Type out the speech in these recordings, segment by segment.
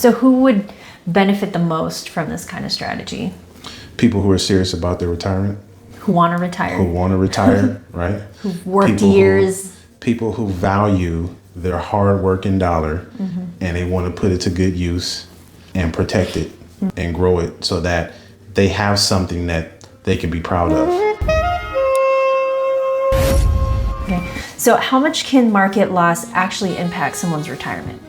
So who would benefit the most from this kind of strategy? People who are serious about their retirement. Who want to retire. Right? Who've worked years. People who value their hard working dollar and they want to put it to good use and protect it and grow it so that they have something that they can be proud of. Okay. So how much can market loss actually impact someone's retirement?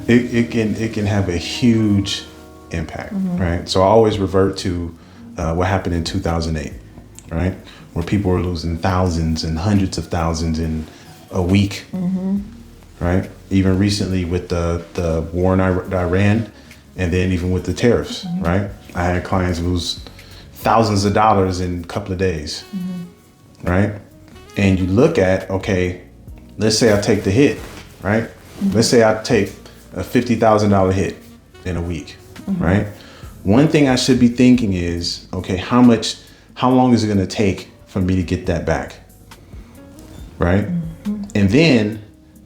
It can have a huge impact, right? So I always revert to what happened in 2008, right? Where people were losing thousands and hundreds of thousands in a week, right? Even recently with the war in Iran, and then even with the tariffs, right? I had clients lose thousands of dollars in a couple of days, right? And you look at, okay, let's say I take the hit, right? Let's say I take a $50,000 hit in a week, right? One thing I should be thinking is, okay, how long is it going to take for me to get that back, right? And then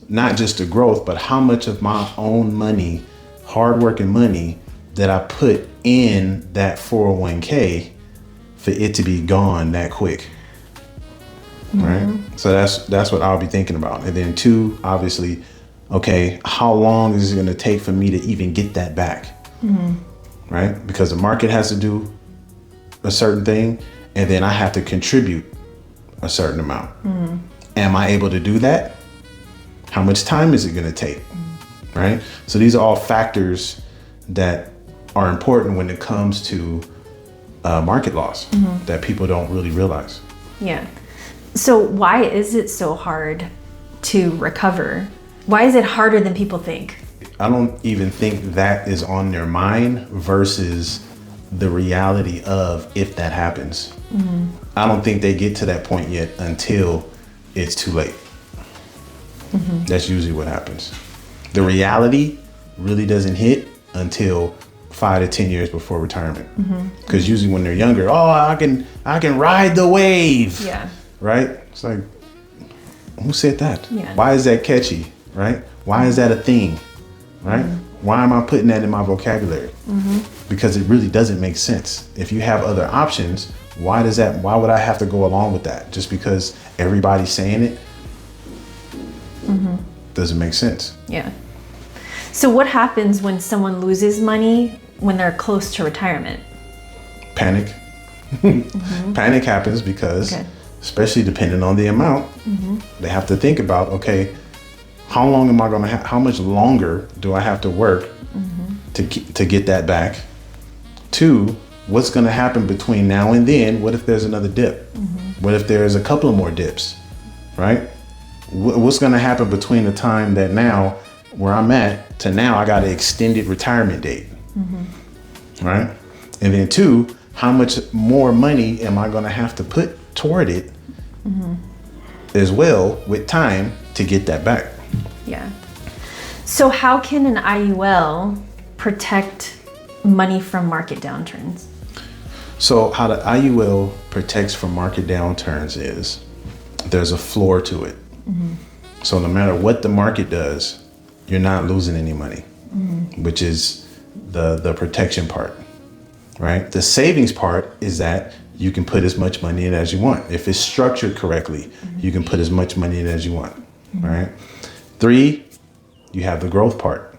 not just the growth, but how much of my own money, hardworking money, that I put in that 401k for it to be gone that quick, right? So that's what I'll be thinking about. And then two, obviously, okay, how long is it going to take for me to even get that back, right? Because the market has to do a certain thing, and then I have to contribute a certain amount. Am I able to do that? How much time is it going to take, right? So these are all factors that are important when it comes to market loss that people don't really realize. Yeah. So why is it so hard to recover? Why is it harder than people think? I don't even think that is on their mind versus the reality of if that happens. I don't think they get to that point yet until it's too late. That's usually what happens. The reality really doesn't hit until 5 to 10 years before retirement. Because usually when they're younger, I can ride the wave. Yeah. Right? It's like, who said that? Yeah. Why is that catchy? Right? Why is that a thing? Right? Why am I putting that in my vocabulary? Because it really doesn't make sense. If you have other options, why would I have to go along with that? Just because everybody's saying it doesn't make sense. Yeah. So what happens when someone loses money when they're close to retirement? Panic. Panic happens because, especially depending on the amount, they have to think about, okay, how much longer do I have to work to get that back? Two, what's going to happen between now and then? What if there's another dip? What if there's a couple of more dips, right? What's going to happen between the time that now where I'm at to now I got an extended retirement date, right? And then two, how much more money am I going to have to put toward it as well with time to get that back? Yeah. So how can an IUL protect money from market downturns? So how the IUL protects from market downturns is there's a floor to it. So no matter what the market does, you're not losing any money, which is the protection part, right? The savings part is that you can put as much money in as you want. If it's structured correctly, you can put as much money in as you want, right? Three, you have the growth part,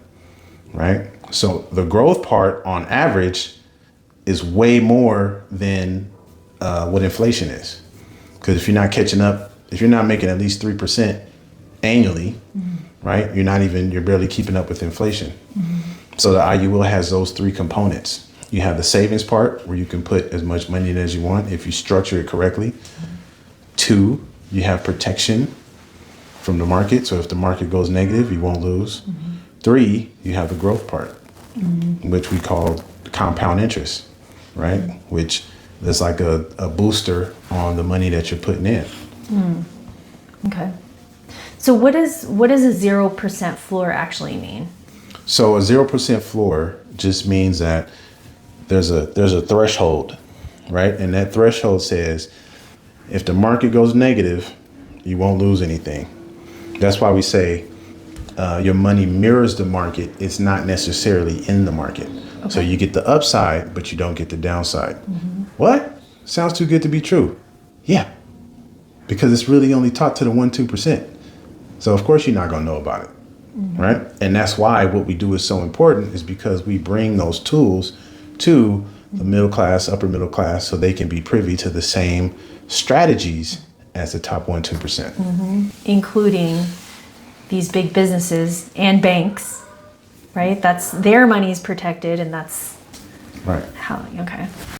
right? So the growth part on average is way more than what inflation is. Because if you're not catching up, if you're not making at least 3% annually, right? You're barely keeping up with inflation. So the IUL has those three components. You have the savings part where you can put as much money in as you want if you structure it correctly. Two, you have protection from the market. So if the market goes negative, you won't lose. Three, you have the growth part, which we call compound interest, right? Which is like a booster on the money that you're putting in. Okay. So what does a 0% floor actually mean? So a 0% floor just means that there's a threshold, right? And that threshold says if the market goes negative, you won't lose anything. That's why we say your money mirrors the market, it's not necessarily in the market. Okay. So you get the upside, but you don't get the downside. What? Sounds too good to be true. Yeah, because it's really only taught to the 1-2%. So of course you're not going to know about it, right? And that's why what we do is so important, is because we bring those tools to the middle class, upper middle class, so they can be privy to the same strategies as the top 1-2%. Including these big businesses and banks, right? That's their money is protected, and that's right. how, okay.